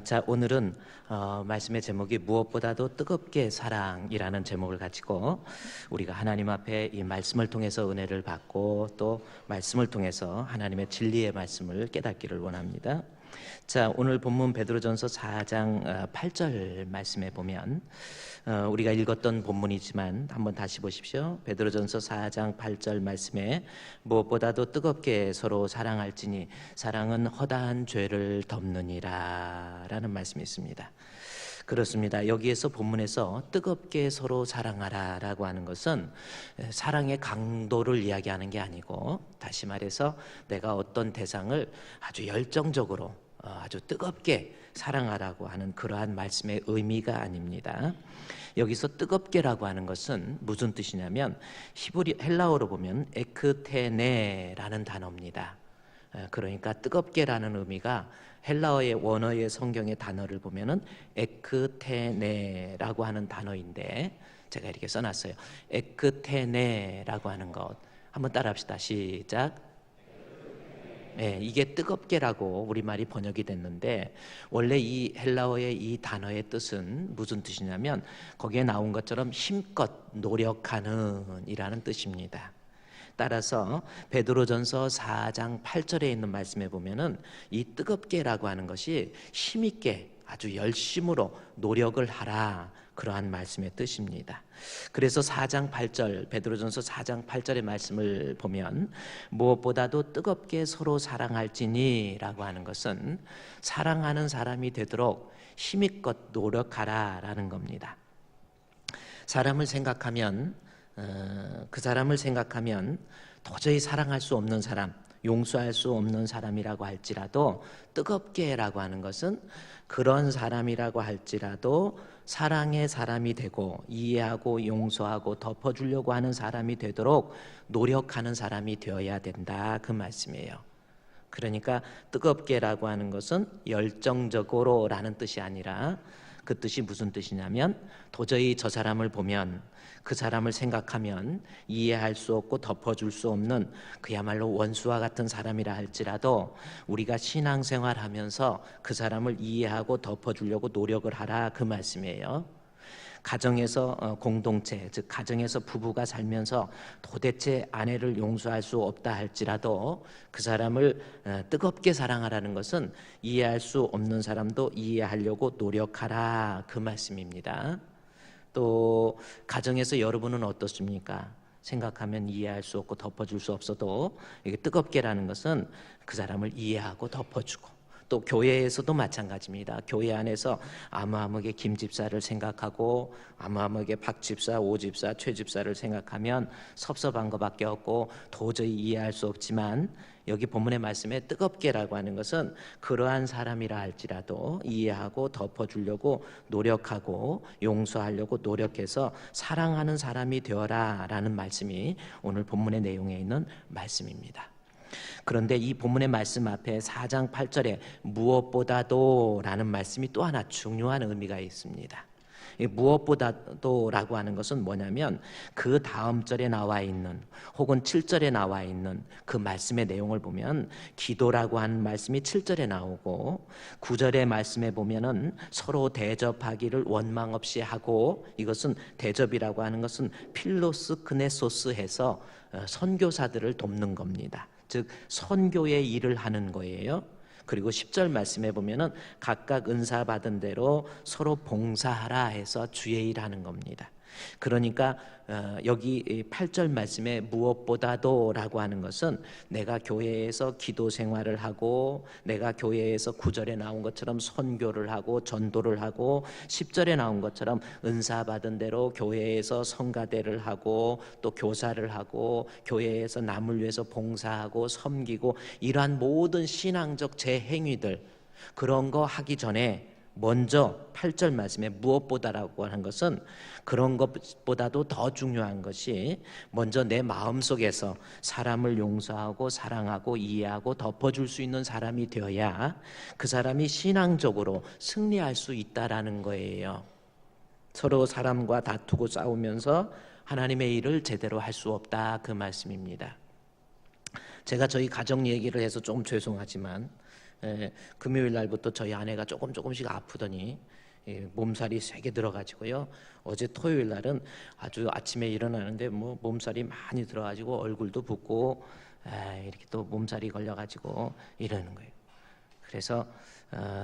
자, 오늘은 말씀의 제목이 무엇보다도 뜨겁게 사랑이라는 제목을 가지고 우리가 하나님 앞에 이 말씀을 통해서 은혜를 받고 또 말씀을 통해서 하나님의 진리의 말씀을 깨닫기를 원합니다. 자, 오늘 본문 베드로전서 4장 8절 말씀에 보면 우리가 읽었던 본문이지만 한번 다시 보십시오. 베드로전서 4장 8절 말씀에 무엇보다도 뜨겁게 서로 사랑할지니 사랑은 허다한 죄를 덮느니라 라는 말씀이 있습니다. 그렇습니다. 여기에서 본문에서 뜨겁게 서로 사랑하라 라고 하는 것은 사랑의 강도를 이야기하는 게 아니고, 다시 말해서 내가 어떤 대상을 아주 열정적으로 아주 뜨겁게 사랑하라고 하는 그러한 말씀의 의미가 아닙니다. 여기서 뜨겁게라고 하는 것은 무슨 뜻이냐면 헬라어로 보면 에크테네라는 단어입니다. 그러니까 뜨겁게라는 의미가 헬라어의 원어의 성경의 단어를 보면은 에크테네라고 하는 단어인데, 제가 이렇게 써놨어요. 에크테네라고 하는 것 한번 따라합시다. 시작. 네, 이게 뜨겁게라고 우리말이 번역이 됐는데, 원래 이 헬라어의 이 단어의 뜻은 무슨 뜻이냐면 거기에 나온 것처럼 힘껏 노력하는 이라는 뜻입니다. 따라서 베드로전서 4장 8절에 있는 말씀에 보면은 이 뜨겁게라고 하는 것이 힘있게 아주 열심으로 노력을 하라, 그러한 말씀의 뜻입니다. 그래서 4장 8절 베드로전서 4장 8절의 말씀을 보면 무엇보다도 뜨겁게 서로 사랑할지니 라고 하는 것은 사랑하는 사람이 되도록 힘껏 노력하라 라는 겁니다. 사람을 생각하면 그 사람을 생각하면 도저히 사랑할 수 없는 사람, 용서할 수 없는 사람이라고 할지라도 뜨겁게라고 하는 것은 그런 사람이라고 할지라도 사랑의 사람이 되고 이해하고 용서하고 덮어주려고 하는 사람이 되도록 노력하는 사람이 되어야 된다, 그 말씀이에요. 그러니까 뜨겁게라고 하는 것은 열정적으로 라는 뜻이 아니라, 그 뜻이 무슨 뜻이냐면 도저히 저 사람을 보면, 그 사람을 생각하면 이해할 수 없고 덮어줄 수 없는 그야말로 원수와 같은 사람이라 할지라도 우리가 신앙생활하면서 그 사람을 이해하고 덮어주려고 노력을 하라, 그 말씀이에요. 가정에서 공동체, 즉 가정에서 부부가 살면서 도대체 아내를 용서할 수 없다 할지라도 그 사람을 뜨겁게 사랑하라는 것은 이해할 수 없는 사람도 이해하려고 노력하라, 그 말씀입니다. 또 가정에서 여러분은 어떻습니까? 생각하면 이해할 수 없고 덮어줄 수 없어도 이게 뜨겁게라는 것은 그 사람을 이해하고 덮어주고, 또 교회에서도 마찬가지입니다. 교회 안에서 아무아무개 김 집사를 생각하고 아무아무개 박 집사, 오 집사, 최 집사를 생각하면 섭섭한 것밖에 없고 도저히 이해할 수 없지만, 여기 본문의 말씀에 뜨겁게라고 하는 것은 그러한 사람이라 할지라도 이해하고 덮어주려고 노력하고 용서하려고 노력해서 사랑하는 사람이 되어라 라는 말씀이 오늘 본문의 내용에 있는 말씀입니다. 그런데 이 본문의 말씀 앞에 4장 8절에 무엇보다도 라는 말씀이 또 하나 중요한 의미가 있습니다. 이 무엇보다도 라고 하는 것은 뭐냐면 그 다음 절에 나와 있는, 혹은 7절에 나와 있는 그 말씀의 내용을 보면 기도라고 하는 말씀이 7절에 나오고, 9절의 말씀에 보면은 서로 대접하기를 원망 없이 하고, 이것은 대접이라고 하는 것은 필로스 크네소스 해서 선교사들을 돕는 겁니다. 즉 선교의 일을 하는 거예요. 그리고 10절 말씀에 보면은 각각 은사 받은 대로 서로 봉사하라 해서 주의 일 하는 겁니다. 그러니까 여기 8절 말씀에 무엇보다도 라고 하는 것은 내가 교회에서 기도 생활을 하고, 내가 교회에서 9절에 나온 것처럼 선교를 하고 전도를 하고, 10절에 나온 것처럼 은사 받은 대로 교회에서 성가대를 하고 또 교사를 하고 교회에서 남을 위해서 봉사하고 섬기고, 이러한 모든 신앙적 제행위들, 그런 거 하기 전에 먼저 8절 말씀에 무엇보다라고 하는 것은 그런 것보다도 더 중요한 것이 먼저 내 마음속에서 사람을 용서하고 사랑하고 이해하고 덮어줄 수 있는 사람이 되어야 그 사람이 신앙적으로 승리할 수 있다라는 거예요. 서로 사람과 다투고 싸우면서 하나님의 일을 제대로 할 수 없다, 그 말씀입니다. 제가 저희 가정 얘기를 해서 좀 죄송하지만 금요일 날부터 저희 아내가 조금씩 아프더니 몸살이 세게 들어가지고요. 어제 토요일 날은 아주 아침에 일어나는데 뭐 몸살이 많이 들어가지고 얼굴도 붓고 이렇게 또 몸살이 걸려가지고 이러는 거예요. 그래서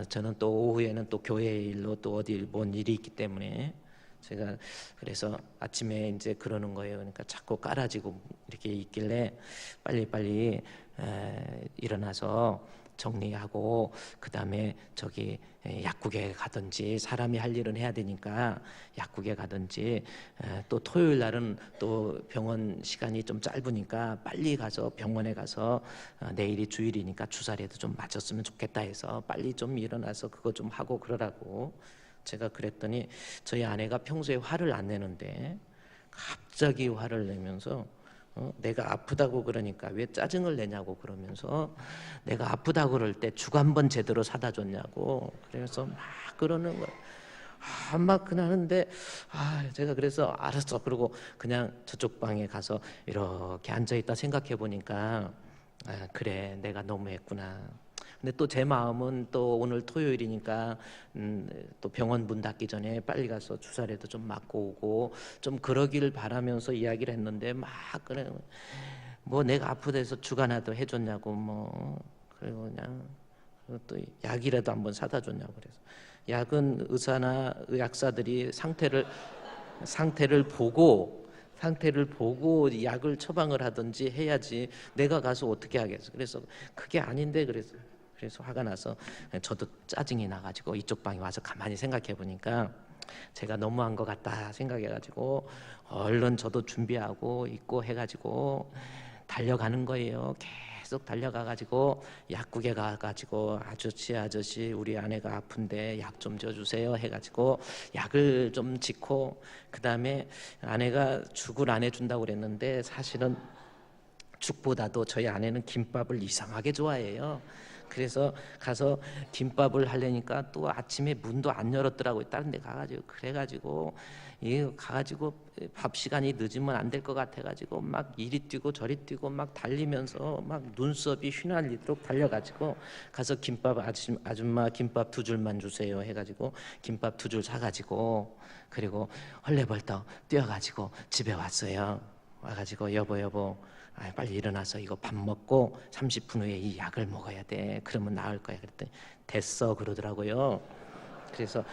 저는 또 오후에는 또 교회 일로 또 어디 뭔 일이 있기 때문에 제가 그래서 아침에 이제 그러는 거예요. 그러니까 자꾸 깔아지고 이렇게 있길래 빨리 일어나서 정리하고 그 다음에 저기 약국에 가든지 사람이 할 일은 해야 되니까 약국에 가든지 또 토요일 날은 또 병원 시간이 좀 짧으니까 빨리 가서 병원에 가서 내일이 주일이니까 주사라도 좀 맞았으면 좋겠다 해서 빨리 좀 일어나서 그거 좀 하고 그러라고 제가 그랬더니 저희 아내가 평소에 화를 안 내는데 갑자기 화를 내면서 내가 아프다고 그러니까 왜 짜증을 내냐고 그러면서 내가 아프다고 그럴 때 죽 한 번 제대로 사다 줬냐고 그래서 막 그러는 거예요. 막 그러는데 제가 그래서 알았어 그러고 그냥 저쪽 방에 가서 이렇게 앉아있다 생각해 보니까 그래 내가 너무했구나. 근데 또 제 마음은 또 오늘 토요일이니까 또 병원 문 닫기 전에 빨리 가서 주사라도 좀 맞고 오고 좀 그러길 바라면서 이야기를 했는데 막 그래 뭐 내가 아프대서 죽 하나도 해줬냐고 뭐 그리고 그냥 또 약이라도 한번 사다 줬냐고 그래서 약은 의사나 의학사들이 상태를 보고 약을 처방을 하든지 해야지 내가 가서 어떻게 하겠어. 그래서 그게 아닌데 그래서 화가 나서 저도 짜증이 나가지고 이쪽 방에 와서 가만히 생각해 보니까 제가 너무한 것 같다 생각해가지고 얼른 저도 준비하고 있고 해가지고 달려가는 거예요. 계속 달려가가지고 약국에 가가지고 아저씨 우리 아내가 아픈데 약 좀 줘주세요 해가지고 약을 좀 짓고 그 다음에 아내가 죽을 안 해준다고 그랬는데 사실은 죽보다도 저희 아내는 김밥을 이상하게 좋아해요. 그래서 가서 김밥을 하려니까 또 아침에 문도 안 열었더라고요. 다른 데 가가지고 그래가지고 가가지고 밥 시간이 늦으면 안 될 것 같아가지고 막 이리 뛰고 저리 뛰고 막 달리면서 막 눈썹이 휘날리도록 달려가지고 가서 김밥 아줌마 김밥 2줄만 주세요 해가지고 김밥 2줄 사가지고 그리고 헐레벌떡 뛰어가지고 집에 왔어요. 와가지고 여보 빨리 일어나서 이거 밥 먹고 30분 후에 이 약을 먹어야 돼. 그러면 나을 거야. 그랬더니 됐어 그러더라고요. 그래서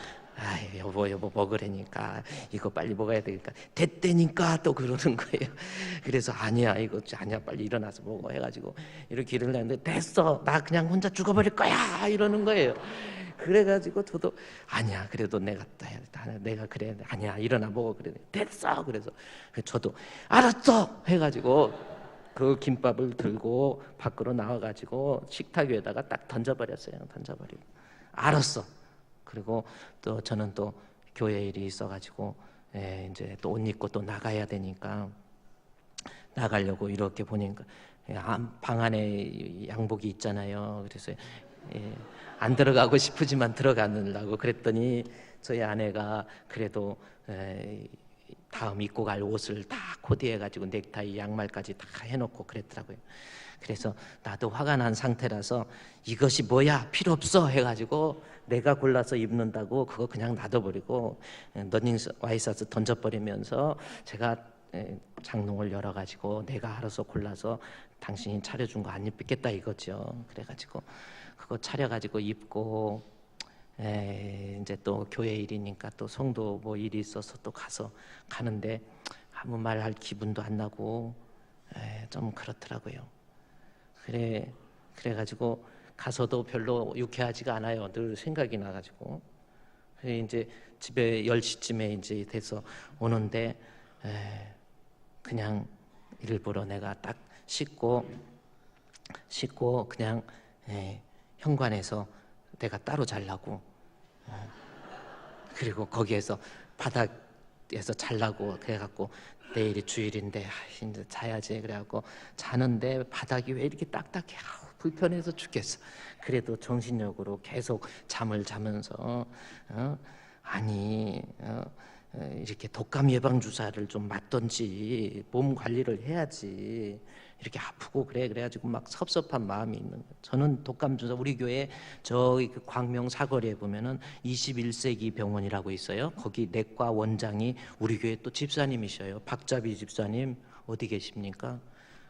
여보 먹으라니까 이거 빨리 먹어야 되니까 됐다니까 또 그러는 거예요. 그래서 아니야 빨리 일어나서 먹어 해가지고 이렇게 일어났는데 됐어 나 그냥 혼자 죽어버릴 거야 이러는 거예요. 그래가지고 저도 아니야 그래도 내가 그래 아니야 일어나 먹어 그래 됐어 그래서 저도 알았어 해가지고 그 김밥을 들고 밖으로 나와가지고 식탁 위에다가 딱 던져버리고 알았어. 그리고 또 저는 또 교회 일이 있어가지고 이제 또 옷 입고 또 나가야 되니까 나가려고 이렇게 보니까 방 안에 양복이 있잖아요. 그래서 안 들어가고 싶으지만 들어가려고 그랬더니 저희 아내가 그래도 다음 입고 갈 옷을 다 코디해가지고 넥타이 양말까지 다 해놓고 그랬더라고요. 그래서 나도 화가 난 상태라서 이것이 뭐야 필요 없어 해가지고 내가 골라서 입는다고 그거 그냥 놔둬버리고 러닝 와이셔츠 던져버리면서 제가 장롱을 열어가지고 내가 알아서 골라서 당신이 차려준 거 안 입겠다 이거죠. 그래가지고 그거 차려가지고 입고 이제 또 교회 일이니까 또 성도 뭐 일이 있어서 또 가는데 아무 말 할 기분도 안 나고 좀 그렇더라고요. 그래가지고 가서도 별로 유쾌하지가 않아요. 늘 생각이 나가지고 이제 집에 10시쯤에 이제 돼서 오는데 그냥 일부러 내가 딱 씻고 그냥 현관에서 내가 따로 자려고 그리고 거기에서 바닥에서 자려고 그래갖고 내일이 주일인데 이제 자야지 그래갖고 자는데 바닥이 왜 이렇게 딱딱해 불편해서 죽겠어. 그래도 정신력으로 계속 잠을 자면서 이렇게 독감 예방 주사를 좀 맞던지 몸 관리를 해야지 이렇게 아프고 그래가지고 막 섭섭한 마음이 있는 거예요. 저는 독감 주사 우리 교회 저기 그 광명 사거리에 보면은 21세기 병원이라고 있어요. 거기 내과 원장이 우리 교회 또 집사님이셔요. 박자비 집사님 어디 계십니까?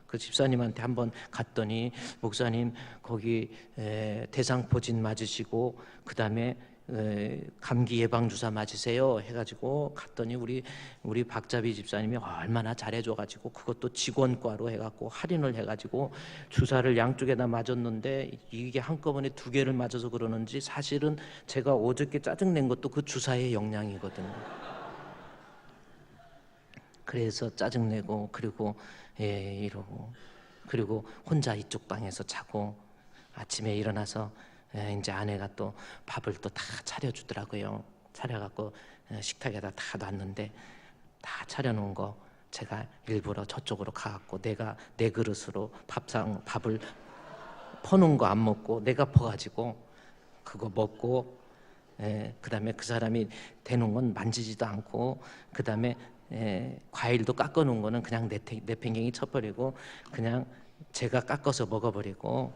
그 집사님한테 한번 갔더니 목사님 거기 대상포진 맞으시고 그 다음에 감기 예방 주사 맞으세요 해가지고 갔더니 우리 박자비 집사님이 얼마나 잘해줘가지고 그것도 직원과로 해갖고 할인을 해가지고 주사를 양쪽에다 맞았는데 이게 한꺼번에 2개를 맞아서 그러는지 사실은 제가 어저께 짜증낸 것도 그 주사의 영향이거든요. 그래서 짜증내고 그리고 이러고 그리고 혼자 이쪽 방에서 자고 아침에 일어나서 이제 아내가 또 밥을 또 다 차려주더라고요. 차려갖고 식탁에다 다 놨는데 다 차려놓은 거 제가 일부러 저쪽으로 가갖고 내가 내 그릇으로 밥을 퍼놓은 거 안 먹고 내가 퍼가지고 그거 먹고 그 다음에 그 사람이 대놓은 건 만지지도 않고 그 다음에 과일도 깎아놓은 거는 그냥 내팽개기 쳐버리고 그냥 제가 깎아서 먹어버리고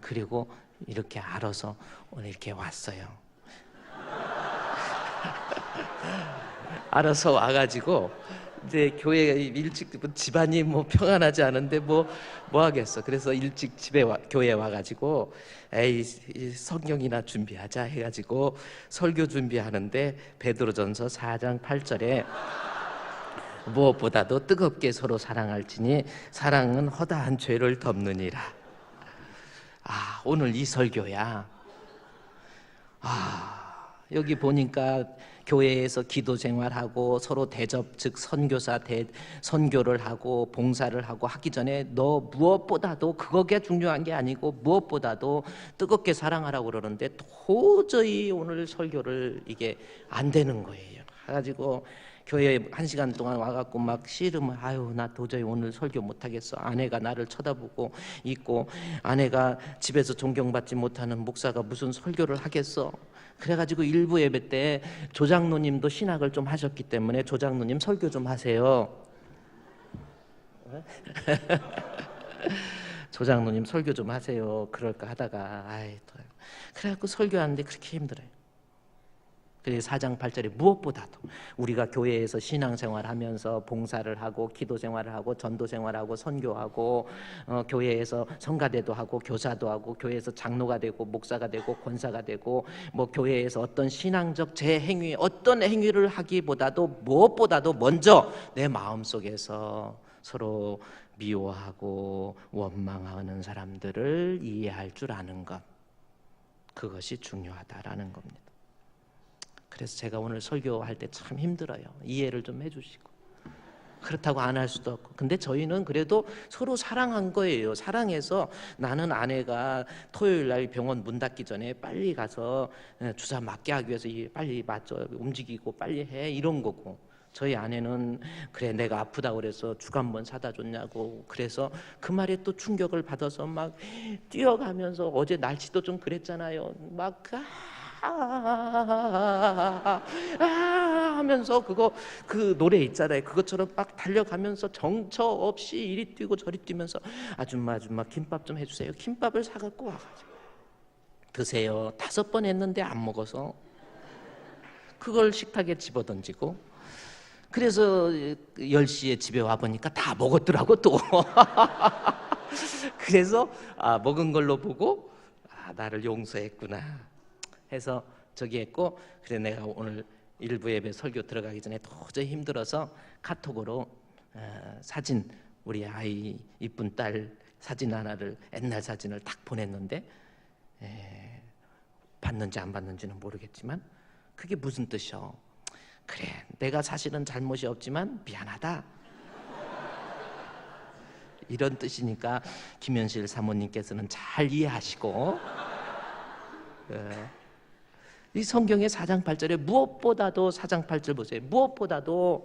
그리고 이렇게 알아서 오늘 이렇게 왔어요. 알아서 와가지고 이제 교회에 일찍 집안이 뭐 평안하지 않은데 뭐 하겠어. 그래서 일찍 교회에 와가지고 에이 성경이나 준비하자 해가지고 설교 준비하는데 베드로전서 4장 8절에 무엇보다도 뜨겁게 서로 사랑할지니 사랑은 허다한 죄를 덮느니라. 오늘 이 설교야. 여기 보니까 교회에서 기도 생활하고 서로 대접 즉 선교를 하고 봉사를 하고 하기 전에 너 무엇보다도 그거가 중요한 게 아니고 무엇보다도 뜨겁게 사랑하라고 그러는데 도저히 오늘 설교를 이게 안 되는 거예요. 그래가지고 교회에 1시간 동안 와갖고 막 씨름을 나 도저히 오늘 설교 못하겠어. 아내가 나를 쳐다보고 있고 아내가 집에서 존경받지 못하는 목사가 무슨 설교를 하겠어. 그래가지고 일부 예배 때 조장로님도 신학을 좀 하셨기 때문에 조장로님 설교 좀 하세요. 조장로님 설교 좀 하세요. 그럴까 하다가 그래갖고 설교하는데 그렇게 힘들어요. 그래서 4장 8절에 무엇보다도 우리가 교회에서 신앙생활하면서 봉사를 하고 기도생활을 하고 전도생활하고 선교하고 교회에서 성가대도 하고 교사도 하고 교회에서 장로가 되고 목사가 되고 권사가 되고 뭐 교회에서 어떤 신앙적 재행위 어떤 행위를 하기보다도 무엇보다도 먼저 내 마음속에서 서로 미워하고 원망하는 사람들을 이해할 줄 아는 것 그것이 중요하다라는 겁니다. 그래서 제가 오늘 설교할 때 참 힘들어요. 이해를 좀 해주시고 그렇다고 안 할 수도 없고 근데 저희는 그래도 서로 사랑한 거예요. 사랑해서 나는 아내가 토요일 날 병원 문 닫기 전에 빨리 가서 주사 맞게 하기 위해서 빨리 맞죠. 움직이고 빨리 해 이런 거고 저희 아내는 그래 내가 아프다고 그래서 죽 한 번 사다 줬냐고 그래서 그 말에 또 충격을 받아서 막 뛰어가면서 어제 날씨도 좀 그랬잖아요. 막 하면서 그 노래 있잖아요. 그것처럼 막 달려가면서 정처 없이 이리 뛰고 저리 뛰면서 아줌마 김밥 좀 해주세요. 김밥을 사갖고 와가지고 드세요. 5번 했는데 안 먹어서 그걸 식탁에 집어던지고 그래서 10시에 집에 와보니까 다 먹었더라고 또 그래서 먹은 걸로 보고 나를 용서했구나 해서 저기 했고 그래 내가 오늘 일부 예배 설교 들어가기 전에 도저히 힘들어서 카톡으로 사진 우리 아이 이쁜 딸 사진 하나를 옛날 사진을 딱 보냈는데 봤는지 안 봤는지는 모르겠지만 그게 무슨 뜻이요? 그래 내가 사실은 잘못이 없지만 미안하다 이런 뜻이니까 김현실 사모님께서는 잘 이해하시고 이 성경의 4장 8절에 무엇보다도 4장 8절 보세요. 무엇보다도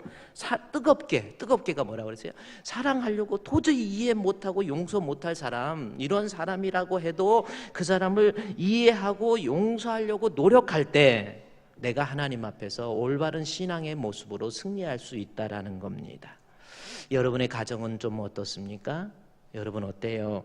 뜨겁게가 뭐라고 그랬어요? 사랑하려고 도저히 이해 못하고 용서 못할 사람 이런 사람이라고 해도 그 사람을 이해하고 용서하려고 노력할 때 내가 하나님 앞에서 올바른 신앙의 모습으로 승리할 수 있다라는 겁니다. 여러분의 가정은 좀 어떻습니까? 여러분 어때요?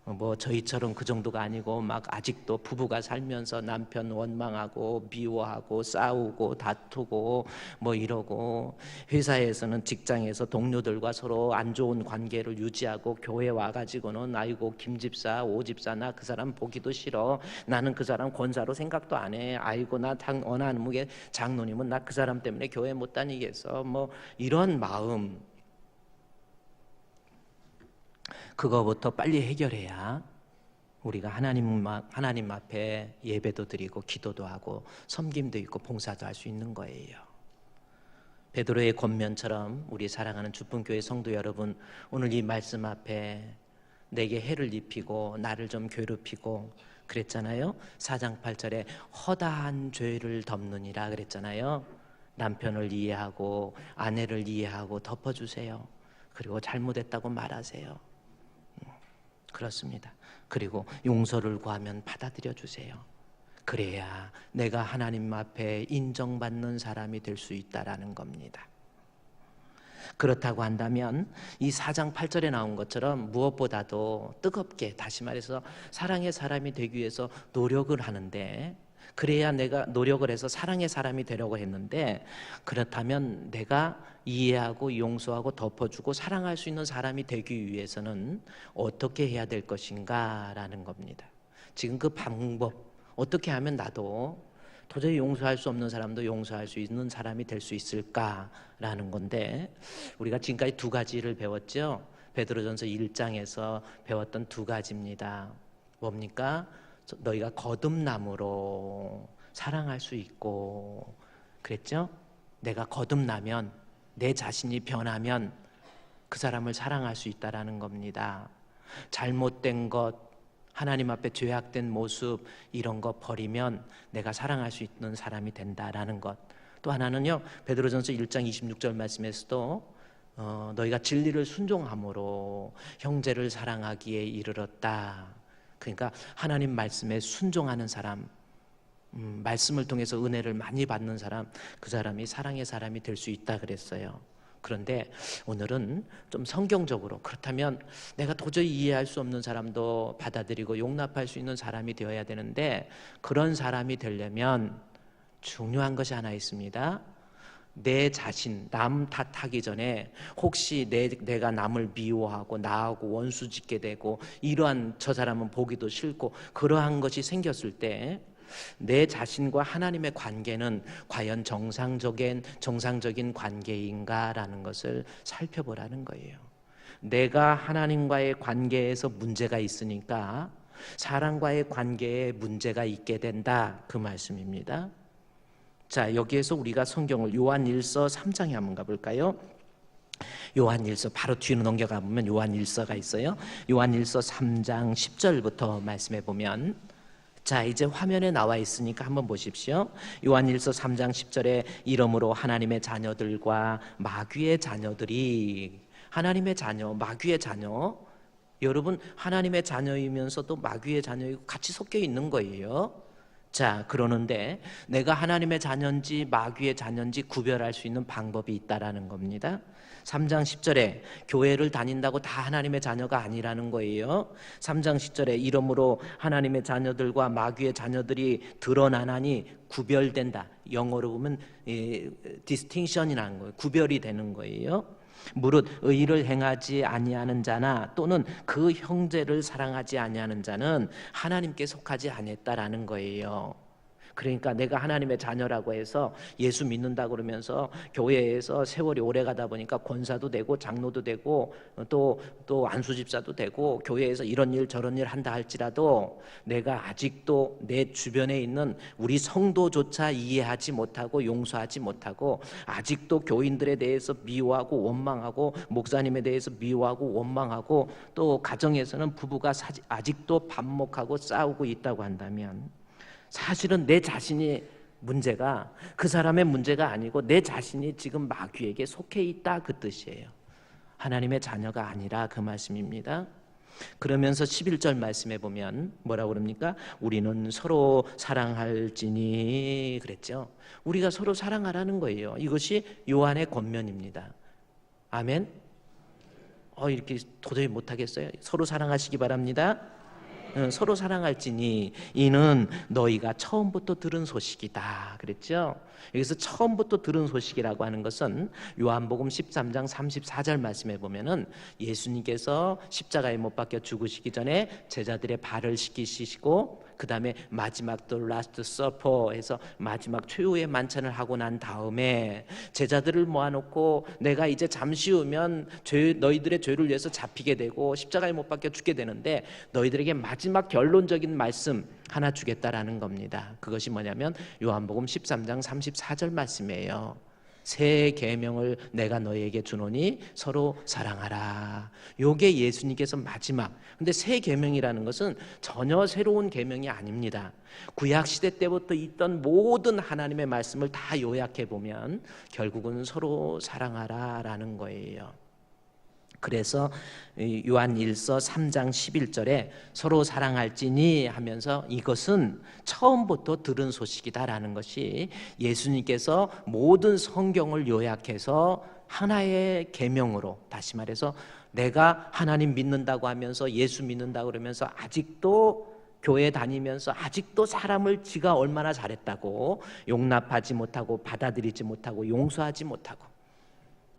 뭐 저희처럼 그 정도가 아니고 막 아직도 부부가 살면서 남편 원망하고 미워하고 싸우고 다투고 뭐 이러고, 회사에서는 직장에서 동료들과 서로 안 좋은 관계를 유지하고 교회 와가지고는 아이고 김집사 오집사 나 그 사람 보기도 싫어, 나는 그 사람 권사로 생각도 안 해, 아이고 나 어느 한무게 장로님은 나 그 사람 때문에 교회 못 다니겠어, 뭐 이런 마음, 그거부터 빨리 해결해야 우리가 하나님 앞에 예배도 드리고 기도도 하고 섬김도 있고 봉사도 할 수 있는 거예요. 베드로의 권면처럼 우리 사랑하는 주품교회 성도 여러분, 오늘 이 말씀 앞에 내게 해를 입히고 나를 좀 괴롭히고 그랬잖아요. 4장 8절에 허다한 죄를 덮느니라 그랬잖아요. 남편을 이해하고 아내를 이해하고 덮어주세요. 그리고 잘못했다고 말하세요. 그렇습니다. 그리고 용서를 구하면 받아들여 주세요. 그래야 내가 하나님 앞에 인정받는 사람이 될 수 있다라는 겁니다. 그렇다고 한다면 이 4장 8절에 나온 것처럼 무엇보다도 뜨겁게, 다시 말해서 사랑의 사람이 되기 위해서 노력을 하는데, 그래야 내가 노력을 해서 사랑의 사람이 되려고 했는데, 그렇다면 내가 이해하고 용서하고 덮어주고 사랑할 수 있는 사람이 되기 위해서는 어떻게 해야 될 것인가 라는 겁니다. 지금 그 방법, 어떻게 하면 나도 도저히 용서할 수 없는 사람도 용서할 수 있는 사람이 될 수 있을까라는 건데, 우리가 지금까지 두 가지를 배웠죠. 베드로전서 1장에서 배웠던 두 가지입니다. 뭡니까? 너희가 거듭남으로 사랑할 수 있고 그랬죠? 내가 거듭나면, 내 자신이 변하면 그 사람을 사랑할 수 있다라는 겁니다. 잘못된 것, 하나님 앞에 죄악된 모습, 이런 거 버리면 내가 사랑할 수 있는 사람이 된다라는 것. 또 하나는요, 베드로전서 1장 26절 말씀에서도 너희가 진리를 순종함으로 형제를 사랑하기에 이르렀다. 그러니까 하나님 말씀에 순종하는 사람, 말씀을 통해서 은혜를 많이 받는 사람, 그 사람이 사랑의 사람이 될 수 있다 그랬어요. 그런데 오늘은 좀 성경적으로, 그렇다면 내가 도저히 이해할 수 없는 사람도 받아들이고 용납할 수 있는 사람이 되어야 되는데, 그런 사람이 되려면 중요한 것이 하나 있습니다. 내 자신, 남 탓하기 전에 혹시 내가 남을 미워하고 나하고 원수 짓게 되고 이러한, 저 사람은 보기도 싫고 그러한 것이 생겼을 때 내 자신과 하나님의 관계는 과연 정상적인 관계인가라는 것을 살펴보라는 거예요. 내가 하나님과의 관계에서 문제가 있으니까 사람과의 관계에 문제가 있게 된다, 그 말씀입니다. 자, 여기에서 우리가 성경을 요한일서 3장에 한번 가볼까요? 요한일서 바로 뒤로 넘겨가 보면 요한일서가 있어요. 요한일서 3장 10절부터 말씀해 보면, 자, 이제 화면에 나와 있으니까 한번 보십시오. 요한일서 3장 10절에 이러므로 하나님의 자녀들과 마귀의 자녀들이, 하나님의 자녀, 마귀의 자녀, 여러분 하나님의 자녀이면서도 마귀의 자녀이고 같이 섞여 있는 거예요. 자, 그러는데 내가 하나님의 자녀인지 마귀의 자녀인지 구별할 수 있는 방법이 있다라는 겁니다. 3장 10절에 교회를 다닌다고 다 하나님의 자녀가 아니라는 거예요. 3장 10절에 이러므로 하나님의 자녀들과 마귀의 자녀들이 드러나나니 구별된다. 영어로 보면 distinction이라는 거예요. 구별이 되는 거예요. 무릇 의를 행하지 아니하는 자나 또는 그 형제를 사랑하지 아니하는 자는 하나님께 속하지 아니했다라는 거예요. 그러니까 내가 하나님의 자녀라고 해서 예수 믿는다 그러면서 교회에서 세월이 오래 가다 보니까 권사도 되고 장로도 되고 또 안수집사도 되고 교회에서 이런 일 저런 일 한다 할지라도 내가 아직도 내 주변에 있는 우리 성도조차 이해하지 못하고 용서하지 못하고 아직도 교인들에 대해서 미워하고 원망하고 목사님에 대해서 미워하고 원망하고 또 가정에서는 부부가 아직도 반목하고 싸우고 있다고 한다면, 사실은 내 자신이 문제가 그 사람의 문제가 아니고 내 자신이 지금 마귀에게 속해 있다, 그 뜻이에요. 하나님의 자녀가 아니라 그 말씀입니다. 그러면서 11절 말씀에 보면 뭐라고 그럽니까? 우리는 서로 사랑할지니 그랬죠. 우리가 서로 사랑하라는 거예요. 이것이 요한의 권면입니다. 아멘. 이렇게 도저히 못하겠어요. 서로 사랑하시기 바랍니다. 서로 사랑할지니 이는 너희가 처음부터 들은 소식이다 그랬죠. 여기서 처음부터 들은 소식이라고 하는 것은 요한복음 13장 34절 말씀에 보면은 예수님께서 십자가에 못 박혀 죽으시기 전에 제자들의 발을 씻기시고 그 다음에 마지막 또 라스트 서퍼 해서 마지막 최후의 만찬을 하고 난 다음에 제자들을 모아놓고 내가 이제 잠시 후면 너희들의 죄를 위해서 잡히게 되고 십자가에 못 박혀 죽게 되는데 너희들에게 마지막 결론적인 말씀 하나 주겠다라는 겁니다. 그것이 뭐냐면 요한복음 13장 34절 말씀이에요. 새 계명을 내가 너희에게 주노니 서로 사랑하라. 요게 예수님께서 마지막. 근데 새 계명이라는 것은 전혀 새로운 계명이 아닙니다. 구약 시대 때부터 있던 모든 하나님의 말씀을 다 요약해 보면 결국은 서로 사랑하라라는 거예요. 그래서 요한 1서 3장 11절에 서로 사랑할지니 하면서 이것은 처음부터 들은 소식이다라는 것이 예수님께서 모든 성경을 요약해서 하나의 계명으로, 다시 말해서 내가 하나님 믿는다고 하면서 예수 믿는다고 그러면서 아직도 교회 다니면서 아직도 사람을 지가 얼마나 잘했다고 용납하지 못하고 받아들이지 못하고 용서하지 못하고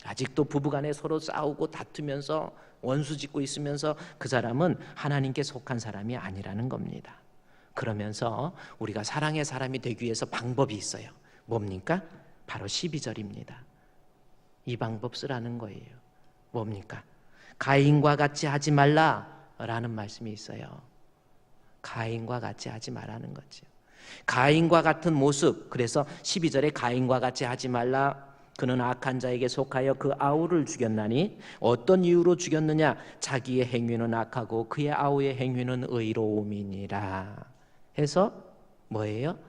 아직도 부부간에 서로 싸우고 다투면서 원수 짓고 있으면서 그 사람은 하나님께 속한 사람이 아니라는 겁니다. 그러면서 우리가 사랑의 사람이 되기 위해서 방법이 있어요. 뭡니까? 바로 12절입니다. 이 방법 쓰라는 거예요. 뭡니까? 가인과 같이 하지 말라라는 말씀이 있어요. 가인과 같이 하지 말라는 거죠. 가인과 같은 모습. 그래서 12절에 가인과 같이 하지 말라. 그는 악한 자에게 속하여 그 아우를 죽였나니 어떤 이유로 죽였느냐? 자기의 행위는 악하고 그의 아우의 행위는 의로움이니라. 해서 뭐예요?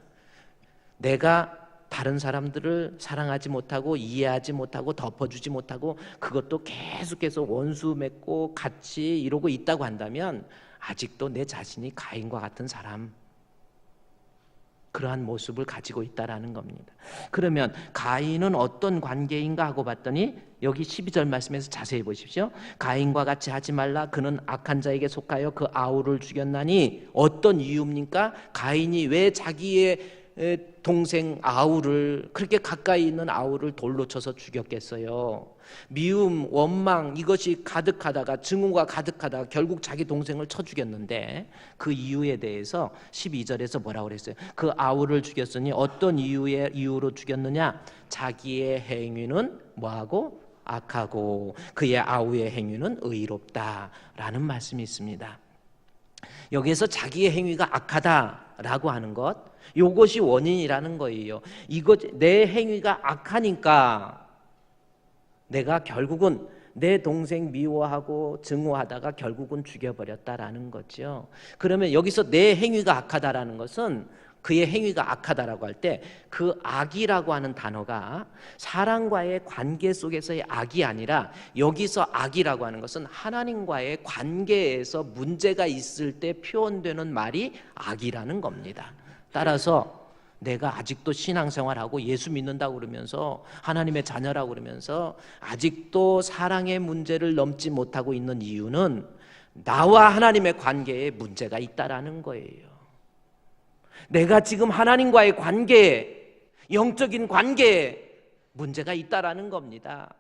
내가 다른 사람들을 사랑하지 못하고 이해하지 못하고 덮어주지 못하고 그것도 계속해서 원수 맺고 같이 이러고 있다고 한다면 아직도 내 자신이 가인과 같은 사람, 그러한 모습을 가지고 있다라는 겁니다. 그러면 가인은 어떤 관계인가 하고 봤더니 여기 12절 말씀에서 자세히 보십시오. 가인과 같이 하지 말라. 그는 악한 자에게 속하여 그 아우를 죽였나니 어떤 이유입니까? 가인이 왜 자기의 동생 아우를, 그렇게 가까이 있는 아우를 돌로 쳐서 죽였겠어요? 미움, 원망 이것이 가득하다가, 증오가 가득하다가 결국 자기 동생을 쳐 죽였는데 그 이유에 대해서 12절에서 뭐라고 그랬어요? 그 아우를 죽였으니 어떤 이유로 죽였느냐? 자기의 행위는 뭐하고? 악하고 그의 아우의 행위는 의롭다라는 말씀이 있습니다. 여기에서 자기의 행위가 악하다라고 하는 것, 이것이 원인이라는 거예요. 내 행위가 악하니까 내가 결국은 내 동생 미워하고 증오하다가 결국은 죽여버렸다라는 거죠. 그러면 여기서 내 행위가 악하다라는 것은 그의 행위가 악하다라고 할 때 그 악이라고 하는 단어가 사람과의 관계 속에서의 악이 아니라 여기서 악이라고 하는 것은 하나님과의 관계에서 문제가 있을 때 표현되는 말이 악이라는 겁니다. 따라서 내가 아직도 신앙생활하고 예수 믿는다고 그러면서 하나님의 자녀라고 그러면서 아직도 사랑의 문제를 넘지 못하고 있는 이유는 나와 하나님의 관계에 문제가 있다라는 거예요. 내가 지금 하나님과의 관계에, 영적인 관계에 문제가 있다라는 겁니다.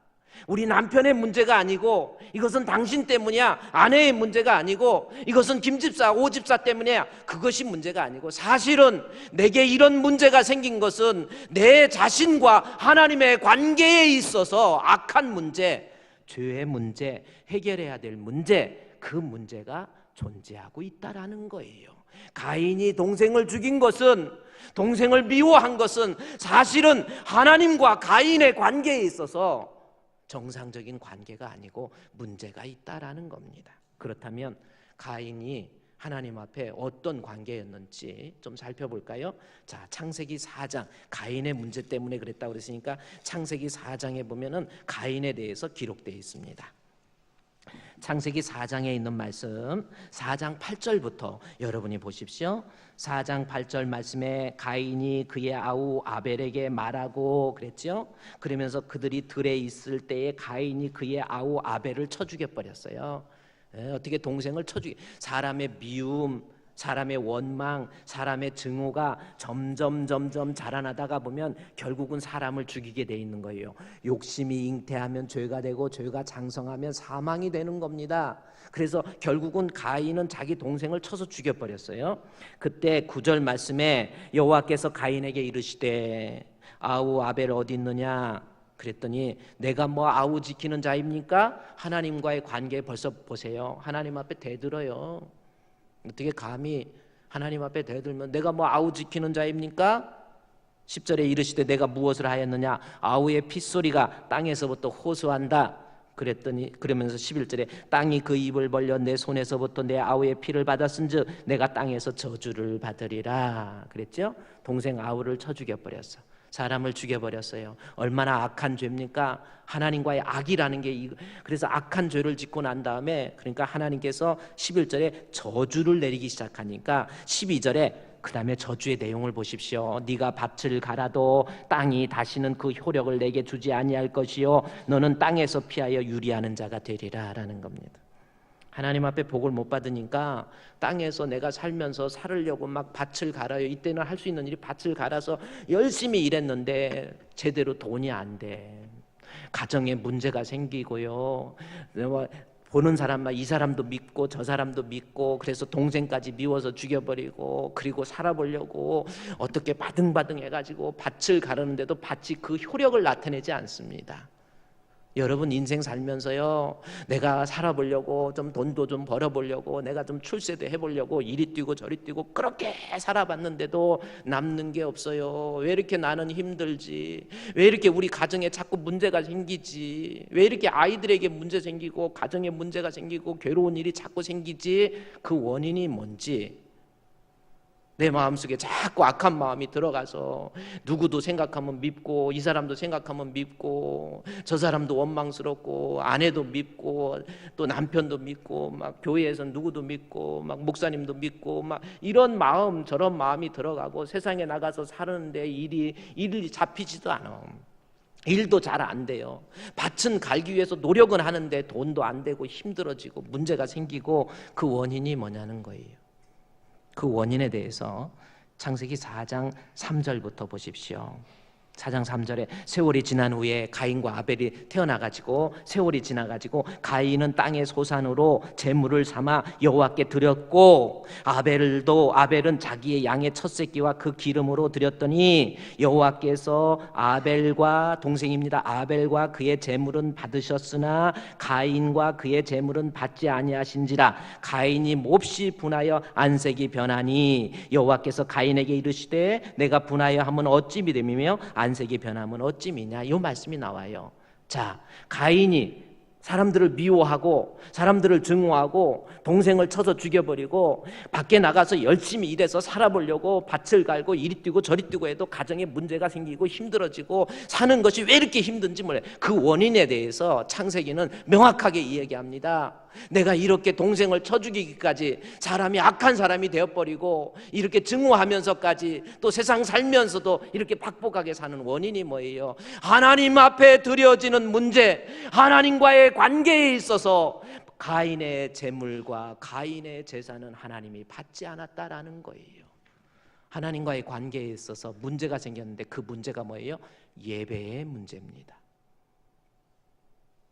우리 남편의 문제가 아니고 이것은 당신 때문이야, 아내의 문제가 아니고 이것은 김집사, 오집사 때문이야, 그것이 문제가 아니고 사실은 내게 이런 문제가 생긴 것은 내 자신과 하나님의 관계에 있어서 악한 문제, 죄의 문제, 해결해야 될 문제, 그 문제가 존재하고 있다라는 거예요. 가인이 동생을 죽인 것은, 동생을 미워한 것은 사실은 하나님과 가인의 관계에 있어서 정상적인 관계가 아니고 문제가 있다라는 겁니다. 그렇다면 가인이 하나님 앞에 어떤 관계였는지 좀 살펴볼까요? 자, 창세기 4장, 가인의 문제 때문에 그랬다고 그랬으니까 창세기 4장에 보면은 가인에 대해서 기록되어 있습니다. 창세기 4장에 있는 말씀 4장 8절부터 여러분이 보십시오. 4장 8절 말씀에 가인이 그의 아우 아벨에게 말하고 그랬죠. 그러면서 그들이 들에 있을 때에 가인이 그의 아우 아벨을 쳐 죽여버렸어요. 어떻게 동생을 쳐 죽여. 사람의 미움, 사람의 원망, 사람의 증오가 점점 자라나다가 보면 결국은 사람을 죽이게 돼 있는 거예요. 욕심이 잉태하면 죄가 되고 죄가 장성하면 사망이 되는 겁니다. 그래서 결국은 가인은 자기 동생을 쳐서 죽여버렸어요. 그때 9절 말씀에 여호와께서 가인에게 이르시되 아우 아벨 어디 있느냐 그랬더니 내가 뭐 아우 지키는 자입니까? 하나님과의 관계 벌써 보세요. 하나님 앞에 대들어요. 어떻게 감히 하나님 앞에 대들면 내가 뭐 아우 지키는 자입니까? 10절에 이르시되 내가 무엇을 하였느냐 아우의 핏소리가 땅에서부터 호소한다 그랬더니 그러면서 11절에 땅이 그 입을 벌려 내 손에서부터 내 아우의 피를 받았은즉 내가 땅에서 저주를 받으리라 그랬죠. 동생 아우를 쳐 죽여버렸어. 사람을 죽여버렸어요. 얼마나 악한 죄입니까? 하나님과의 악이라는 게 그래서 악한 죄를 짓고 난 다음에 그러니까 하나님께서 11절에 저주를 내리기 시작하니까 12절에 그 다음에 저주의 내용을 보십시오. 네가 밭을 갈아도 땅이 다시는 그 효력을 내게 주지 아니할 것이요 너는 땅에서 피하여 유리하는 자가 되리라 라는 겁니다. 하나님 앞에 복을 못 받으니까 땅에서 내가 살면서 살으려고 막 밭을 갈아요. 이때는 할 수 있는 일이 밭을 갈아서 열심히 일했는데 제대로 돈이 안 돼. 가정에 문제가 생기고요. 보는 사람만 이 사람도 믿고 저 사람도 믿고 그래서 동생까지 미워서 죽여버리고 그리고 살아보려고 어떻게 바등바등 해가지고 밭을 가르는데도 밭이 그 효력을 나타내지 않습니다. 여러분 인생 살면서요 내가 살아보려고 좀 돈도 좀 벌어보려고 내가 좀 출세도 해보려고 이리 뛰고 저리 뛰고 그렇게 살아봤는데도 남는 게 없어요. 왜 이렇게 나는 힘들지? 왜 이렇게 우리 가정에 자꾸 문제가 생기지? 왜 이렇게 아이들에게 문제 생기고 가정에 문제가 생기고 괴로운 일이 자꾸 생기지? 그 원인이 뭔지 내 마음속에 자꾸 악한 마음이 들어가서 누구도 생각하면 밉고 이 사람도 생각하면 밉고 저 사람도 원망스럽고 아내도 밉고 또 남편도 밉고 막 교회에서 누구도 밉고 막 목사님도 밉고 막 이런 마음 저런 마음이 들어가고 세상에 나가서 사는데 일이 잡히지도 않아. 일도 잘 안 돼요. 밭은 갈기 위해서 노력은 하는데 돈도 안 되고 힘들어지고 문제가 생기고 그 원인이 뭐냐는 거예요. 그 원인에 대해서 창세기 4장 3절부터 보십시오. 4장 3절에 세월이 지난 후에 가인과 아벨이 태어나가지고 세월이 지나가지고 가인은 땅의 소산으로 제물을 삼아 여호와께 드렸고 아벨은 자기의 양의 첫 새끼와 그 기름으로 드렸더니 여호와께서 아벨과 동생입니다. 아벨과 그의 제물은 받으셨으나 가인과 그의 제물은 받지 아니하신지라. 가인이 몹시 분하여 안색이 변하니 여호와께서 가인에게 이르시되 내가 분하여 하면 어찌 믿음이며 안색이 변하면 어찌 미냐. 이 말씀이 나와요. 자, 가인이 사람들을 미워하고 사람들을 증오하고 동생을 쳐서 죽여버리고 밖에 나가서 열심히 일해서 살아보려고 밭을 갈고 이리 뛰고 저리 뛰고 해도 가정에 문제가 생기고 힘들어지고 사는 것이 왜 이렇게 힘든지 몰라요. 그 원인에 대해서 창세기는 명확하게 이야기합니다. 내가 이렇게 동생을 쳐 죽이기까지 사람이 악한 사람이 되어버리고 이렇게 증오하면서까지 또 세상 살면서도 이렇게 박복하게 사는 원인이 뭐예요? 하나님 앞에 드려지는 문제, 하나님과의 관계에 있어서 가인의 재물과 가인의 제사는 하나님이 받지 않았다라는 거예요. 하나님과의 관계에 있어서 문제가 생겼는데 그 문제가 뭐예요? 예배의 문제입니다.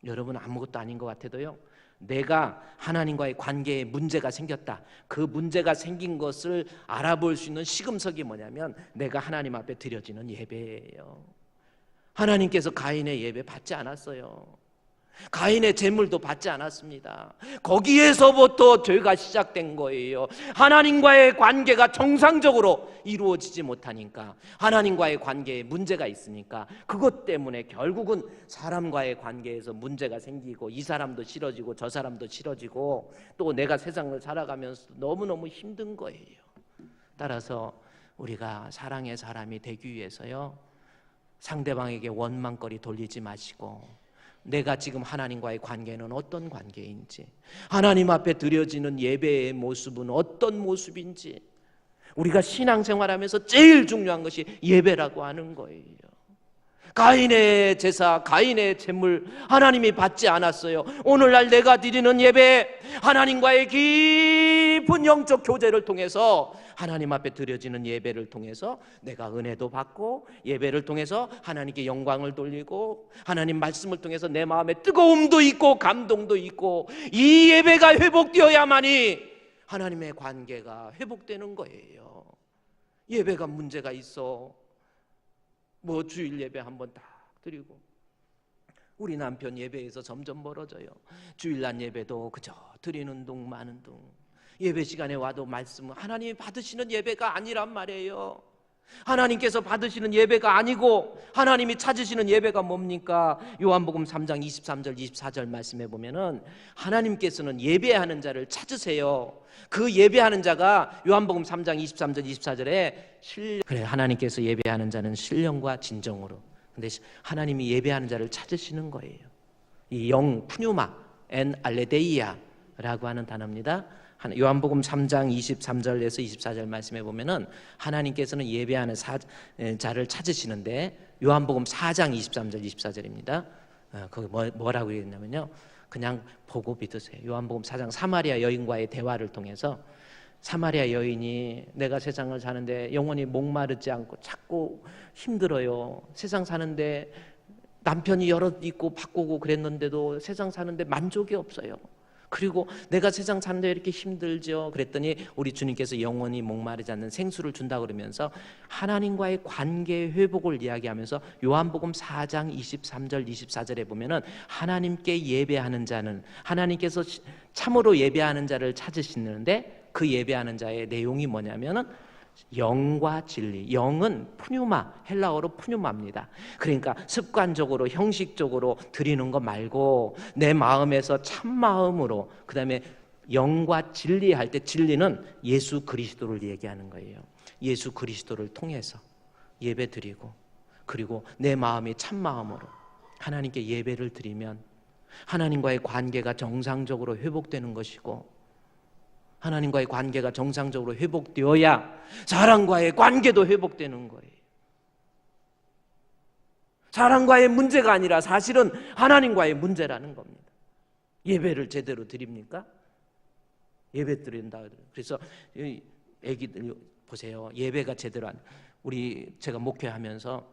여러분 아무것도 아닌 것 같아도요, 내가 하나님과의 관계에 문제가 생겼다. 그 문제가 생긴 것을 알아볼 수 있는 시금석이 뭐냐면 내가 하나님 앞에 드려지는 예배예요. 하나님께서 가인의 예배 받지 않았어요. 가인의 제물도 받지 않았습니다. 거기에서부터 죄가 시작된 거예요. 하나님과의 관계가 정상적으로 이루어지지 못하니까, 하나님과의 관계에 문제가 있으니까 그것 때문에 결국은 사람과의 관계에서 문제가 생기고 이 사람도 싫어지고 저 사람도 싫어지고 또 내가 세상을 살아가면서 너무너무 힘든 거예요. 따라서 우리가 사랑의 사람이 되기 위해서요, 상대방에게 원망거리 돌리지 마시고 내가 지금 하나님과의 관계는 어떤 관계인지, 하나님 앞에 드려지는 예배의 모습은 어떤 모습인지, 우리가 신앙생활하면서 제일 중요한 것이 예배라고 하는 거예요. 가인의 제사, 가인의 제물 하나님이 받지 않았어요. 오늘날 내가 드리는 예배, 하나님과의 깊은 영적 교제를 통해서, 하나님 앞에 드려지는 예배를 통해서 내가 은혜도 받고, 예배를 통해서 하나님께 영광을 돌리고, 하나님 말씀을 통해서 내 마음에 뜨거움도 있고 감동도 있고, 이 예배가 회복되어야만이 하나님의 관계가 회복되는 거예요. 예배가 문제가 있어. 뭐 주일 예배 한번 딱 드리고, 우리 남편 예배에서 점점 멀어져요. 주일날 예배도 그저 드리는 둥 마는 둥, 예배 시간에 와도 말씀은 하나님이 받으시는 예배가 아니란 말이에요. 하나님께서 받으시는 예배가 아니고 하나님이 찾으시는 예배가 뭡니까? 요한복음 3장 23절 24절 말씀해 보면은 하나님께서는 예배하는 자를 찾으세요. 그 예배하는 자가 요한복음 3장 23절 24절에 그래, 하나님께서 예배하는 자는 신령과 진정으로. 근데 하나님이 예배하는 자를 찾으시는 거예요. 이 영 푸뉴마 엔 알레데이아라고 하는 단어입니다. 요한복음 3장 23절에서 24절 말씀해 보면은 하나님께서는 예배하는 자를 찾으시는데, 요한복음 4장 23절 24절입니다. 거기 뭐라고 얘기했냐면요, 그냥 보고 믿으세요. 요한복음 4장 사마리아 여인과의 대화를 통해서, 사마리아 여인이 내가 세상을 사는데 영원히 목마르지 않고 자꾸 힘들어요. 세상 사는데 남편이 여럿 있고 바꾸고 그랬는데도 세상 사는데 만족이 없어요. 그리고 내가 세상 사는데 이렇게 힘들죠. 그랬더니 우리 주님께서 영원히 목마르지 않는 생수를 준다 그러면서 하나님과의 관계 회복을 이야기하면서 요한복음 4장 23절 24절에 보면은 하나님께 예배하는 자는, 하나님께서 참으로 예배하는 자를 찾으시는데, 그 예배하는 자의 내용이 뭐냐면은 영과 진리. 영은 푸뉴마, 헬라어로 푸뉴마입니다. 그러니까 습관적으로 형식적으로 드리는 거 말고 내 마음에서 참 마음으로, 그 다음에 영과 진리 할 때 진리는 예수 그리스도를 얘기하는 거예요. 예수 그리스도를 통해서 예배 드리고, 그리고 내 마음이 참 마음으로 하나님께 예배를 드리면 하나님과의 관계가 정상적으로 회복되는 것이고, 하나님과의 관계가 정상적으로 회복되어야 사람과의 관계도 회복되는 거예요. 사람과의 문제가 아니라 사실은 하나님과의 문제라는 겁니다. 예배를 제대로 드립니까? 예배 드린다. 그래서 애기들 보세요. 예배가 제대로 안, 제가 목회하면서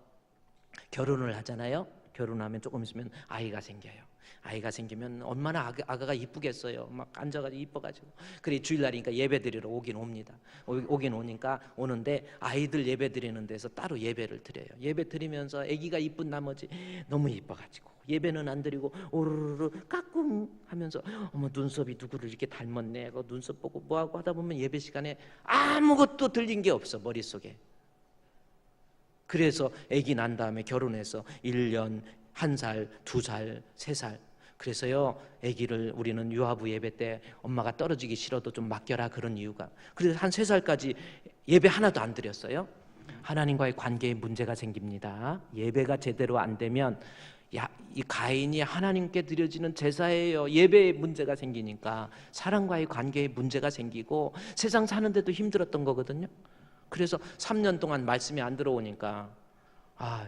결혼을 하잖아요. 결혼하면 조금 있으면 아이가 생겨요. 아이가 생기면 얼마나 아가가 이쁘겠어요. 막 앉아가지고 이뻐가지고. 그래, 주일날이니까 예배 드리러 오긴 옵니다. 오긴 오니까 오는데 아이들 예배 드리는 데서 따로 예배를 드려요. 예배 드리면서 아기가 이쁜 나머지 너무 이뻐가지고 예배는 안 드리고 오르르르 까꿍 하면서 어머 눈썹이 누구를 이렇게 닮았네. 그 눈썹 보고 뭐하고 하다 보면 예배 시간에 아무것도 들린 게 없어, 머릿속에. 그래서 아기 난 다음에 결혼해서 1년, 1살, 2살, 3살. 그래서요, 아기를 우리는 유아부 예배 때 엄마가 떨어지기 싫어도 좀 맡겨라, 그런 이유가. 그래서 한 3살까지 예배 하나도 안 드렸어요. 하나님과의 관계에 문제가 생깁니다. 예배가 제대로 안 되면 이 가인이 하나님께 드려지는 제사예요. 예배에 문제가 생기니까 사람과의 관계에 문제가 생기고 세상 사는데도 힘들었던 거거든요. 그래서 3년 동안 말씀이 안 들어오니까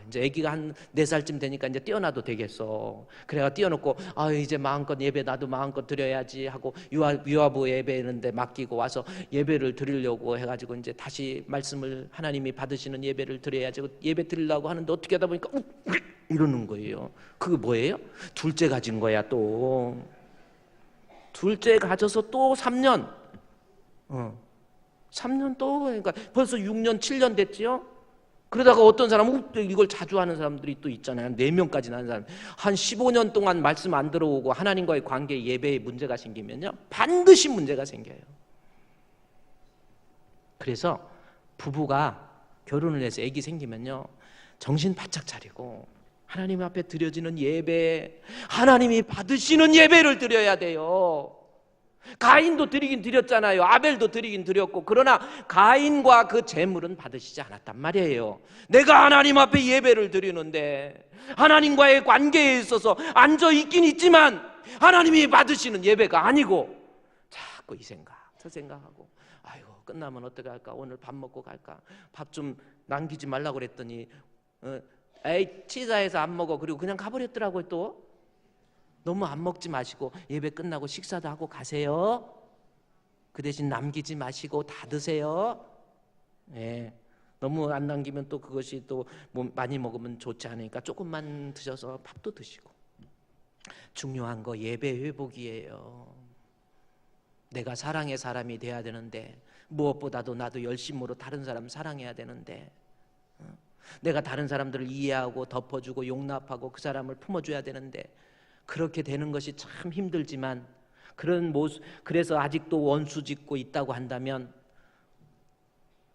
이제 아기가 한 4살쯤 되니까 이제 띄어놔도 되겠어. 그래가 띄어놓고 이제 마음껏 예배 나도 마음껏 드려야지 하고 유아부 예배는데 맡기고 와서 예배를 드리려고 해가지고 이제 다시 말씀을 하나님이 받으시는 예배를 드려야지 예배 드리려고 하는데 어떻게 하다 보니까 이러는 거예요. 그게 뭐예요? 둘째 가진 거야. 또 둘째 가져서 또 3년 3년 또, 그러니까 벌써 6년 7년 됐지요. 그러다가 어떤 사람은 이걸 자주 하는 사람들이 또 있잖아요. 4명까지 하는 사람. 한 15년 동안 말씀 안 들어오고 하나님과의 관계 예배에 문제가 생기면요, 반드시 문제가 생겨요. 그래서 부부가 결혼을 해서 아기 생기면요, 정신 바짝 차리고 하나님 앞에 드려지는 예배, 하나님이 받으시는 예배를 드려야 돼요. 가인도 드리긴 드렸잖아요. 아벨도 드리긴 드렸고, 그러나 가인과 그 제물은 받으시지 않았단 말이에요. 내가 하나님 앞에 예배를 드리는데 하나님과의 관계에 있어서 앉아 있긴 있지만 하나님이 받으시는 예배가 아니고 자꾸 이 생각 저 생각하고, 아이고 끝나면 어떻게 할까, 오늘 밥 먹고 갈까, 밥 좀 남기지 말라고 그랬더니 에이 치사해서 안 먹어, 그리고 그냥 가버렸더라고요. 또 너무 안 먹지 마시고 예배 끝나고 식사도 하고 가세요. 그 대신 남기지 마시고 다 드세요. 예. 너무 안 남기면 또 그것이 또 많이 먹으면 좋지 않으니까 조금만 드셔서 밥도 드시고. 중요한 거 예배 회복이에요. 내가 사랑의 사람이 돼야 되는데, 무엇보다도 나도 열심으로 다른 사람 사랑해야 되는데, 내가 다른 사람들을 이해하고 덮어주고 용납하고 그 사람을 품어줘야 되는데, 그렇게 되는 것이 참 힘들지만, 그런 모습, 그래서 아직도 원수 짓고 있다고 한다면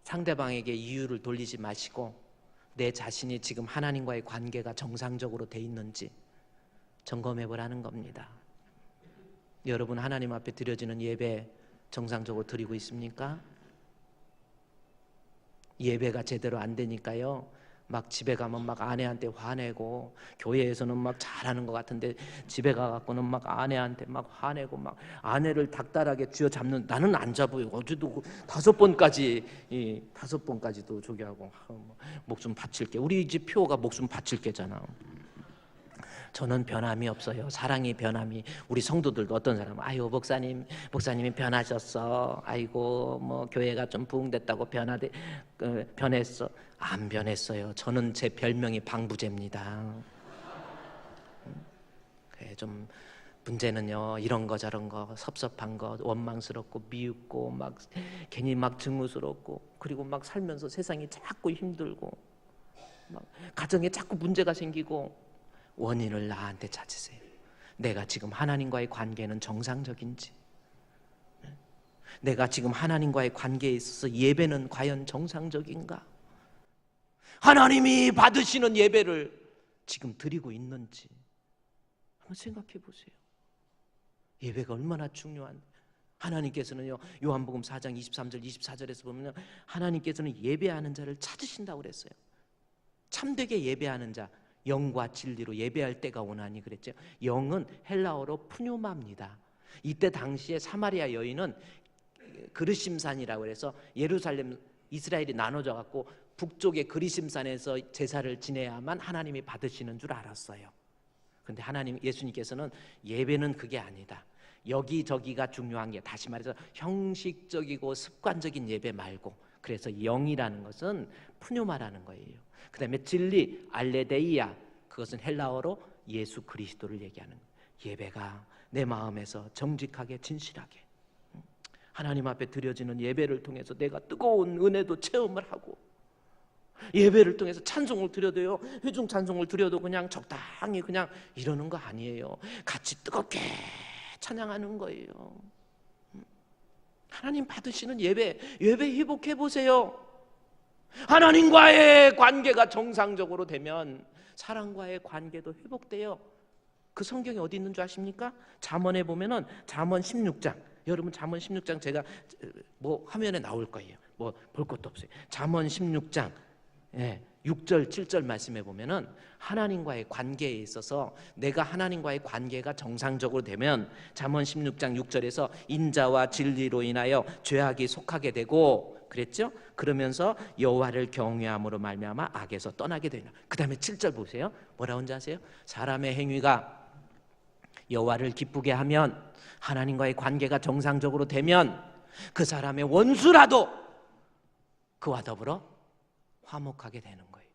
상대방에게 이유를 돌리지 마시고 내 자신이 지금 하나님과의 관계가 정상적으로 돼 있는지 점검해 보라는 겁니다. 여러분, 하나님 앞에 드려지는 예배 정상적으로 드리고 있습니까? 예배가 제대로 안 되니까요, 막 집에 가면 막 아내한테 화내고, 교회에서는 막 잘하는 것 같은데 집에 가갖고는 막 아내한테 막 화내고, 막 아내를 닥달하게 쥐어잡는, 나는 안 잡아요. 어제도 5번까지도 저기 하고, 목숨 바칠게. 우리 집 표가 목숨 바칠게잖아. 저는 변함이 없어요. 사랑이 변함이. 우리 성도들도 어떤 사람은 아유 목사님이 변하셨어. 아이고 뭐 교회가 좀 부흥됐다고 변했어. 안 변했어요. 저는 제 별명이 방부제입니다. 좀 문제는요, 이런 거 저런 거 섭섭한 거, 원망스럽고 미웃고 막 괜히 막 증오스럽고, 그리고 막 살면서 세상이 자꾸 힘들고 막 가정에 자꾸 문제가 생기고. 원인을 나한테 찾으세요. 내가 지금 하나님과의 관계는 정상적인지, 내가 지금 하나님과의 관계에 있어서 예배는 과연 정상적인가, 하나님이 받으시는 예배를 지금 드리고 있는지 한번 생각해 보세요. 예배가 얼마나 중요한, 하나님께서는요, 요한복음 4장 23절 24절에서 보면 하나님께서는 예배하는 자를 찾으신다고 그랬어요. 참되게 예배하는 자, 영과 진리로 예배할 때가 오나니 그랬죠. 영은 헬라어로 푸뉴마입니다. 이때 당시에 사마리아 여인은 그르심산이라고 해서 예루살렘, 이스라엘이 나눠져 갖고 북쪽의 그리심산에서 제사를 지내야만 하나님이 받으시는 줄 알았어요. 그런데 예수님께서는 예배는 그게 아니다. 여기저기가 중요한 게, 다시 말해서 형식적이고 습관적인 예배 말고, 그래서 영이라는 것은 푸뉴마라는 거예요. 그 다음에 진리, 알레데이아, 그것은 헬라어로 예수 그리스도를 얘기하는 거예요. 예배가 내 마음에서 정직하게 진실하게 하나님 앞에 드려지는 예배를 통해서 내가 뜨거운 은혜도 체험을 하고, 예배를 통해서 찬송을 드려도요, 회중 찬송을 드려도 그냥 적당히 그냥 이러는 거 아니에요. 같이 뜨겁게 찬양하는 거예요. 하나님 받으시는 예배 회복해 보세요. 하나님과의 관계가 정상적으로 되면 사람과의 관계도 회복돼요. 그 성경이 어디 있는 줄 아십니까? 잠언에 보면은 잠언 16장, 여러분 잠언 16장 제가 뭐 화면에 나올 거예요. 뭐 볼 것도 없어요. 잠언 16장 6절 7절 말씀해 보면은 하나님과의 관계에 있어서 내가 하나님과의 관계가 정상적으로 되면 잠언 16장 6절에서 인자와 진리로 인하여 죄악이 속하게 되고 그랬죠? 그러면서 여호와를 경외함으로 말미암아 악에서 떠나게 되나. 그 다음에 7절 보세요. 뭐라고 하는지 아세요? 사람의 행위가 여호와를 기쁘게 하면, 하나님과의 관계가 정상적으로 되면 그 사람의 원수라도 그와 더불어 화목하게 되는 거예요.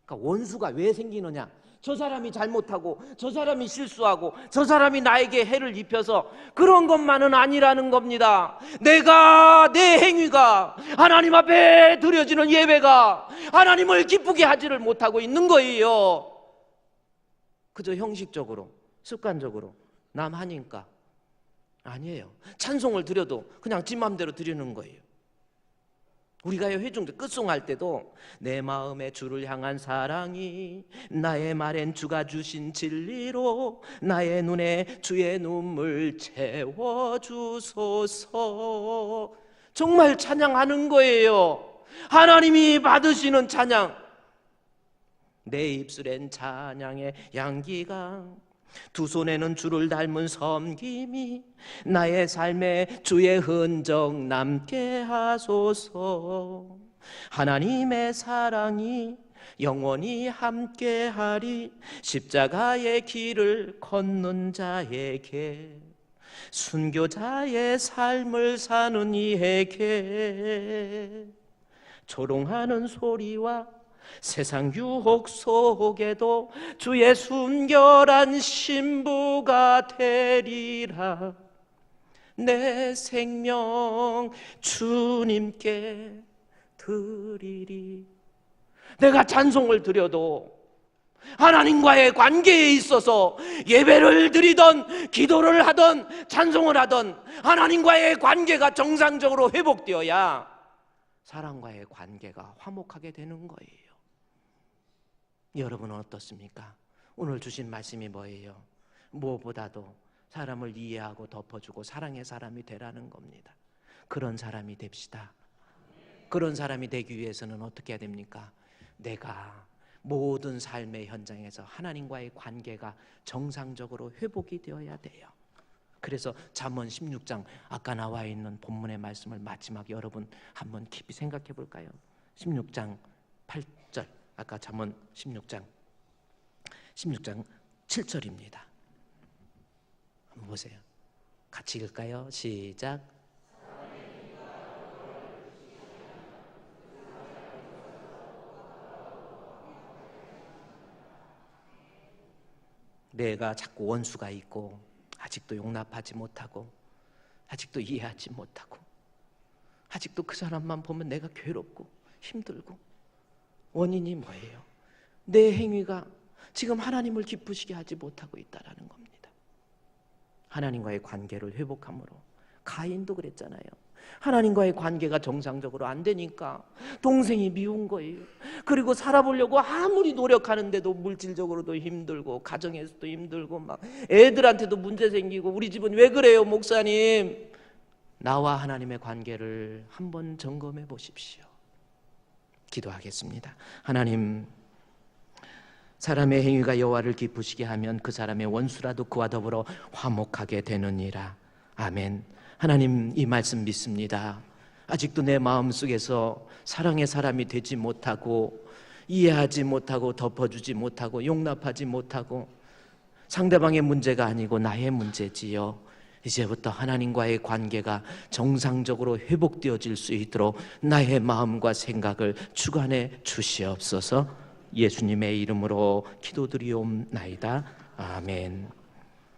그러니까 원수가 왜 생기느냐? 저 사람이 잘못하고 저 사람이 실수하고 저 사람이 나에게 해를 입혀서 그런 것만은 아니라는 겁니다. 내가, 내 행위가, 하나님 앞에 드려지는 예배가 하나님을 기쁘게 하지를 못하고 있는 거예요. 그저 형식적으로 습관적으로 남 하니까. 아니에요. 찬송을 드려도 그냥 지 맘대로 드리는 거예요. 우리가 회중 끝송할 때도 내 마음에 주를 향한 사랑이 나의 말엔 주가 주신 진리로 나의 눈에 주의 눈물 채워주소서. 정말 찬양하는 거예요. 하나님이 받으시는 찬양. 내 입술엔 찬양의 향기가, 두 손에는 주를 닮은 섬김이 나의 삶에 주의 흔적 남게 하소서. 하나님의 사랑이 영원히 함께하리. 십자가의 길을 걷는 자에게, 순교자의 삶을 사는 이에게, 조롱하는 소리와 세상 유혹 속에도 주의 순결한 신부가 되리라. 내 생명 주님께 드리리. 내가 찬송을 드려도 하나님과의 관계에 있어서 예배를 드리던 기도를 하던 찬송을 하던 하나님과의 관계가 정상적으로 회복되어야 사람과의 관계가 화목하게 되는 거예요. 여러분은 어떻습니까? 오늘 주신 말씀이 뭐예요? 무엇보다도 사람을 이해하고 덮어주고 사랑의 사람이 되라는 겁니다. 그런 사람이 됩시다. 그런 사람이 되기 위해서는 어떻게 해야 됩니까? 내가 모든 삶의 현장에서 하나님과의 관계가 정상적으로 회복이 되어야 돼요. 그래서 잠언 16장, 아까 나와 있는 본문의 말씀을 마지막에 여러분 한번 깊이 생각해 볼까요? 16장 8절, 아까 잠언 16장 7절입니다. 한번 보세요. 같이 읽을까요? 시작. 내가 자꾸 원수가 있고 아직도 용납하지 못하고 아직도 이해하지 못하고 아직도 그 사람만 보면 내가 괴롭고 힘들고, 원인이 뭐예요? 내 행위가 지금 하나님을 기쁘시게 하지 못하고 있다는 겁니다. 하나님과의 관계를 회복함으로, 가인도 그랬잖아요. 하나님과의 관계가 정상적으로 안 되니까 동생이 미운 거예요. 그리고 살아보려고 아무리 노력하는데도 물질적으로도 힘들고 가정에서도 힘들고 막 애들한테도 문제 생기고. 우리 집은 왜 그래요, 목사님? 나와 하나님의 관계를 한번 점검해 보십시오. 기도하겠습니다. 하나님, 사람의 행위가 여호와를 기쁘시게 하면 그 사람의 원수라도 그와 더불어 화목하게 되느니라. 아멘. 하나님, 이 말씀 믿습니다. 아직도 내 마음속에서 사랑의 사람이 되지 못하고 이해하지 못하고 덮어주지 못하고 용납하지 못하고, 상대방의 문제가 아니고 나의 문제지요. 이제부터 하나님과의 관계가 정상적으로 회복되어질 수 있도록 나의 마음과 생각을 주관해 주시옵소서. 예수님의 이름으로 기도드리옵나이다. 아멘.